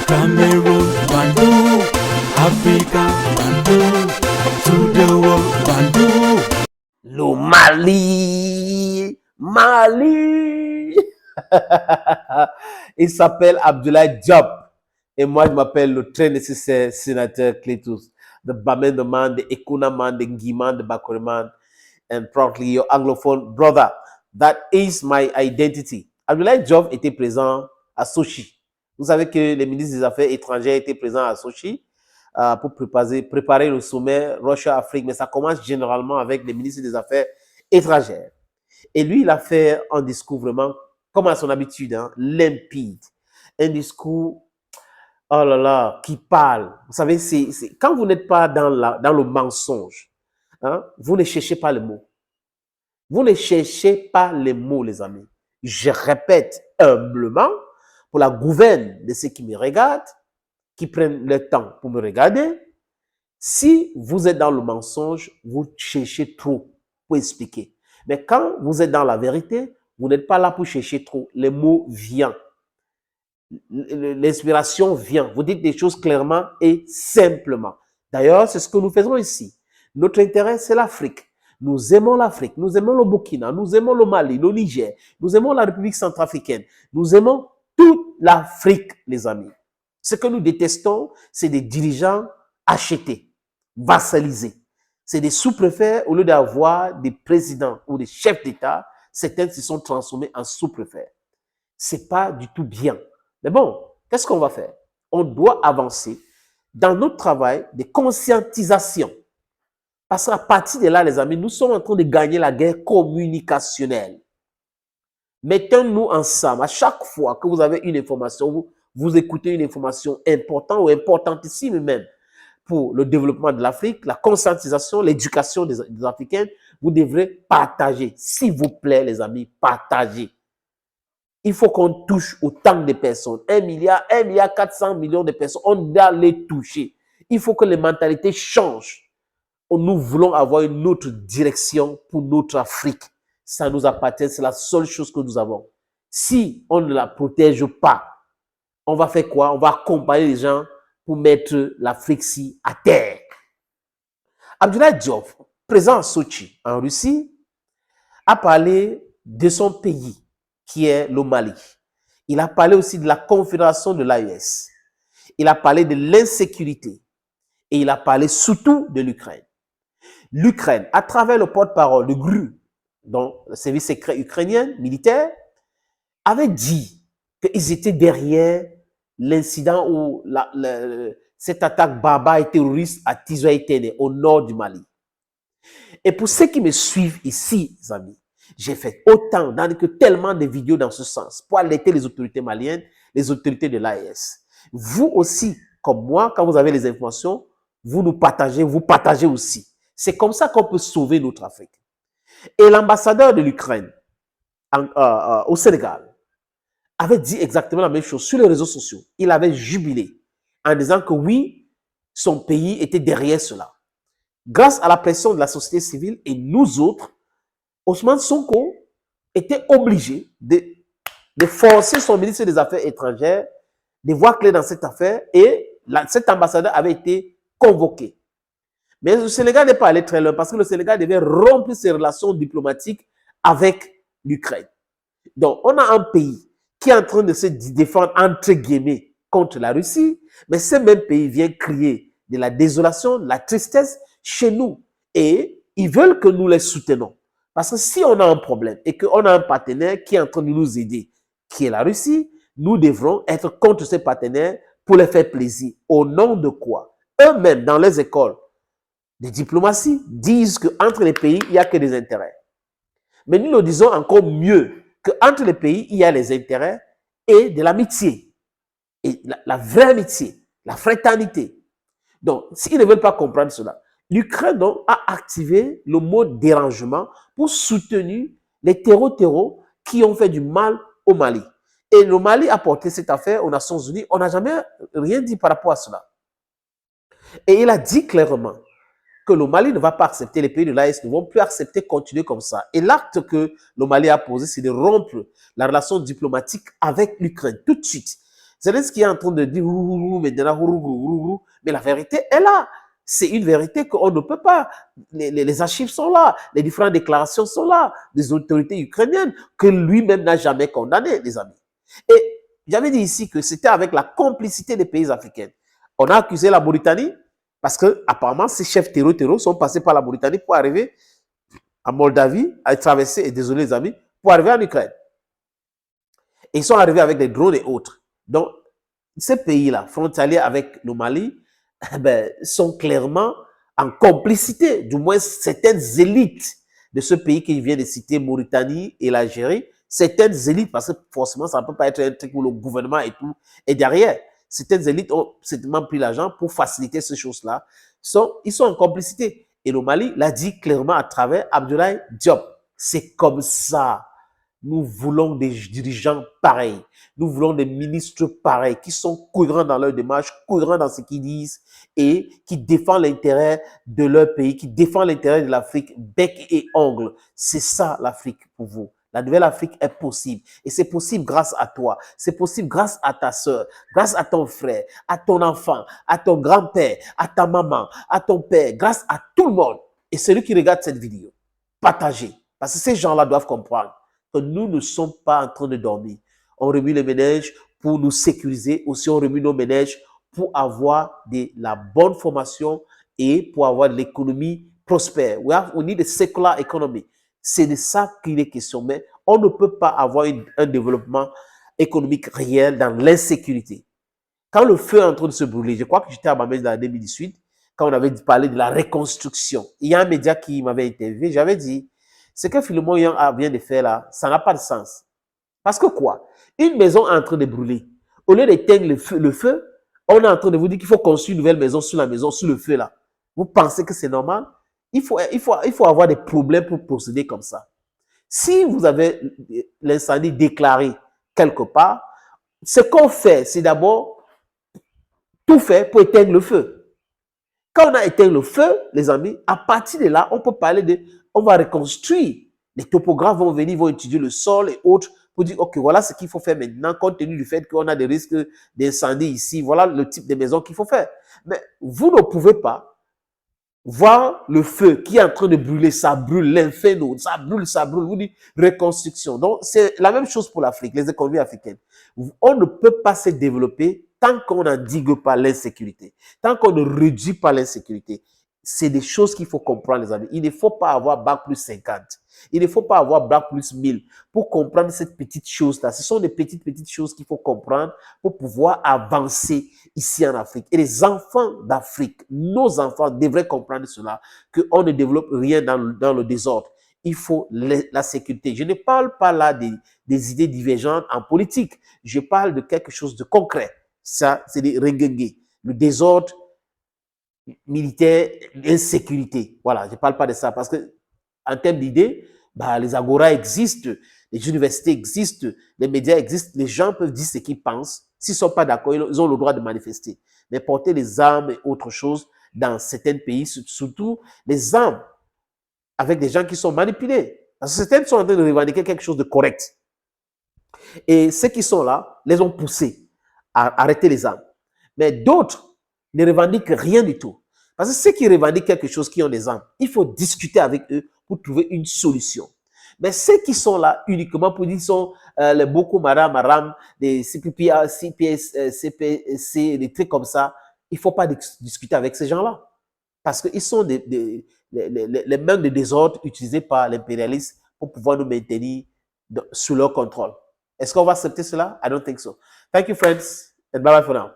Cameroon, Bandung, Africa, Bandung, to the world, Bandung. Le Mali, Mali. Il s'appelle Abdoulaye Diop. Et moi, je m'appelle le très nécessaire sénateur Cletus. The Bamen, the man, the Ekuna man, the Ngiman, the Bakore man, and proudly your Anglophone brother. That is my identity. Abdoulaye Diop était présent à Sochi. Vous savez que les ministres des Affaires étrangères étaient présents à Sochi pour préparer le sommet Russia-Afrique, mais ça commence généralement avec les ministres des Affaires étrangères. Et lui, il a fait un discours vraiment, comme à son habitude, hein, limpide. Un discours, oh là là, qui parle. Vous savez, quand vous n'êtes pas dans le mensonge, hein, vous ne cherchez pas les mots. Vous ne cherchez pas les mots, les amis. Je répète humblement, pour la gouverne de ceux qui me regardent, qui prennent le temps pour me regarder, si vous êtes dans le mensonge, vous cherchez trop pour expliquer. Mais quand vous êtes dans la vérité, vous n'êtes pas là pour chercher trop. Les mots viennent. L'inspiration vient. Vous dites des choses clairement et simplement. D'ailleurs, c'est ce que nous faisons ici. Notre intérêt, c'est l'Afrique. Nous aimons l'Afrique. Nous aimons le Burkina. Nous aimons le Mali, le Niger. Nous aimons la République centrafricaine. Nous aimons toute l'Afrique, les amis. Ce que nous détestons, c'est des dirigeants achetés, vassalisés. C'est des sous-préfets, au lieu d'avoir des présidents ou des chefs d'État, certains se sont transformés en sous-préfets. C'est pas du tout bien. Mais bon, qu'est-ce qu'on va faire? On doit avancer dans notre travail de conscientisation. Parce qu'à partir de là, les amis, nous sommes en train de gagner la guerre communicationnelle. Mettons-nous ensemble. À chaque fois que vous avez une information, vous écoutez une information importante ou importantissime même pour le développement de l'Afrique, la conscientisation, l'éducation des Africains, vous devrez partager. S'il vous plaît, les amis, partagez. Il faut qu'on touche autant de personnes. 1 milliard 400 millions de personnes, on doit les toucher. Il faut que les mentalités changent. Nous voulons avoir une autre direction pour notre Afrique. Ça nous appartient, c'est la seule chose que nous avons. Si on ne la protège pas, on va faire quoi? On va accompagner les gens pour mettre l'Afrique-ci à terre. Abdoulaye Diop, présent à Sochi, en Russie, a parlé de son pays, qui est le Mali. Il a parlé aussi de la confédération de l'AES. Il a parlé de l'insécurité. Et il a parlé surtout de l'Ukraine. L'Ukraine, à travers le porte-parole de GRU, donc le service secret ukrainien, militaire, avait dit qu'ils étaient derrière l'incident où cette attaque barbare et terroriste à Tizoaïtene, au nord du Mali. Et pour ceux qui me suivent ici, les amis, j'ai fait autant, tellement de vidéos dans ce sens pour alerter les autorités maliennes, les autorités de l'AES. Vous aussi, comme moi, quand vous avez les informations, vous partagez aussi. C'est comme ça qu'on peut sauver notre Afrique. Et l'ambassadeur de l'Ukraine au Sénégal avait dit exactement la même chose sur les réseaux sociaux. Il avait jubilé en disant que oui, son pays était derrière cela. Grâce à la pression de la société civile et nous autres, Ousmane Sonko était obligé de forcer son ministre des Affaires étrangères de voir clair dans cette affaire et cet ambassadeur avait été convoqué. Mais le Sénégal n'est pas allé très loin parce que le Sénégal devait rompre ses relations diplomatiques avec l'Ukraine. Donc, on a un pays qui est en train de se défendre, entre guillemets, contre la Russie, mais ce même pays vient crier de la désolation, de la tristesse chez nous. Et ils veulent que nous les soutenons. Parce que si on a un problème et qu'on a un partenaire qui est en train de nous aider, qui est la Russie, nous devrons être contre ces partenaires pour les faire plaisir. Au nom de quoi? Eux-mêmes, dans les écoles de diplomatie, disent qu'entre les pays, il n'y a que des intérêts. Mais nous le disons encore mieux, qu'entre les pays, il y a les intérêts et de l'amitié. Et la vraie amitié, la fraternité. Donc, s'ils ne veulent pas comprendre cela, l'Ukraine a activé le mot dérangement pour soutenir les terreaux qui ont fait du mal au Mali. Et le Mali a porté cette affaire aux Nations Unies. On n'a jamais rien dit par rapport à cela. Et il a dit clairement que le Mali ne va pas accepter, les pays de l'AES ne vont plus accepter continuer comme ça. Et l'acte que le Mali a posé, c'est de rompre la relation diplomatique avec l'Ukraine tout de suite. Zelensky est en train de dire maintenant, mais la vérité est là. C'est une vérité qu'on ne peut pas. Les archives sont là, les différentes déclarations sont là, des autorités ukrainiennes que lui-même n'a jamais condamnées, les amis. Et j'avais dit ici que c'était avec la complicité des pays africains. On a accusé la Mauritanie parce que apparemment ces chefs terror sont passés par la Mauritanie pour arriver en Moldavie, à traverser, et désolé les amis, pour arriver en Ukraine. Et ils sont arrivés avec des drones et autres. Donc, ces pays-là, frontaliers avec le Mali, sont clairement en complicité, du moins certaines élites de ce pays qui vient de citer, Mauritanie et l'Algérie, certaines élites, parce que forcément, ça ne peut pas être un truc où le gouvernement et tout est derrière. Certaines élites ont certainement pris l'argent pour faciliter ces choses-là. Ils sont en complicité. Et le Mali l'a dit clairement à travers Abdoulaye Diop. C'est comme ça. Nous voulons des dirigeants pareils. Nous voulons des ministres pareils qui sont cohérents dans leur démarche, cohérents dans ce qu'ils disent et qui défendent l'intérêt de leur pays, qui défendent l'intérêt de l'Afrique, bec et ongle. C'est ça l'Afrique pour vous. La nouvelle Afrique est possible. Et c'est possible grâce à toi. C'est possible grâce à ta soeur, grâce à ton frère, à ton enfant, à ton grand-père, à ta maman, à ton père, grâce à tout le monde. Et celui qui regarde cette vidéo, partagez. Parce que ces gens-là doivent comprendre que nous ne sommes pas en train de dormir. On remue les ménages pour nous sécuriser. Aussi, on remue nos ménages pour avoir la bonne formation et pour avoir de l'économie prospère. We need a secular economy. C'est de ça qu'il est question. Mais on ne peut pas avoir un développement économique réel dans l'insécurité. Quand le feu est en train de se brûler, je crois que j'étais à ma messe en 2018, quand on avait parlé de la reconstruction. Il y a un média qui m'avait interviewé, j'avais dit, ce que Philemon Yang vient de faire là, ça n'a pas de sens. Parce que quoi? Une maison est en train de brûler. Au lieu d'éteindre le feu, on est en train de vous dire qu'il faut construire une nouvelle maison sur la maison, sur le feu là. Vous pensez que c'est normal? Il faut avoir des problèmes pour procéder comme ça. Si vous avez l'incendie déclaré quelque part, ce qu'on fait, c'est d'abord tout faire pour éteindre le feu. Quand on a éteint le feu, les amis, à partir de là, on peut parler on va reconstruire. Les topographes vont venir, vont étudier le sol et autres pour dire, OK, voilà ce qu'il faut faire maintenant, compte tenu du fait qu'on a des risques d'incendie ici. Voilà le type de maison qu'il faut faire. Mais vous ne pouvez pas voir le feu qui est en train de brûler, ça brûle, l'inferno, ça brûle, vous dites reconstruction. Donc, c'est la même chose pour l'Afrique, les économies africaines. On ne peut pas se développer tant qu'on n'endigue pas l'insécurité, tant qu'on ne réduit pas l'insécurité. C'est des choses qu'il faut comprendre, les amis. Il ne faut pas avoir bac plus 50. Il ne faut pas avoir bac plus 1000 pour comprendre cette petite chose-là. Ce sont des petites choses qu'il faut comprendre pour pouvoir avancer ici en Afrique. Et les enfants d'Afrique, nos enfants devraient comprendre cela, qu'on ne développe rien dans le désordre. Il faut la sécurité. Je ne parle pas là des idées divergentes en politique. Je parle de quelque chose de concret. Ça, c'est des rengengue. Le désordre militaire, l'insécurité. Voilà, je ne parle pas de ça parce que en termes d'idées, les agora existent, les universités existent, les médias existent, les gens peuvent dire ce qu'ils pensent. S'ils ne sont pas d'accord, ils ont le droit de manifester. Mais porter les armes et autre chose dans certains pays, surtout les armes avec des gens qui sont manipulés. Parce que certains sont en train de revendiquer quelque chose de correct. Et ceux qui sont là, les ont poussés à arrêter les armes. Mais d'autres ne revendiquent rien du tout. Parce que ceux qui revendiquent quelque chose, qui ont des armes, il faut discuter avec eux pour trouver une solution. Mais ceux qui sont là uniquement pour dire sont les Boko Haram, les CPPA, CPC, des trucs comme ça, il ne faut pas discuter avec ces gens-là. Parce qu'ils sont les mains de désordre utilisées par l'impérialisme pour pouvoir nous maintenir sous leur contrôle. Est-ce qu'on va accepter cela? I don't think so. Thank you, friends, and bye-bye for now.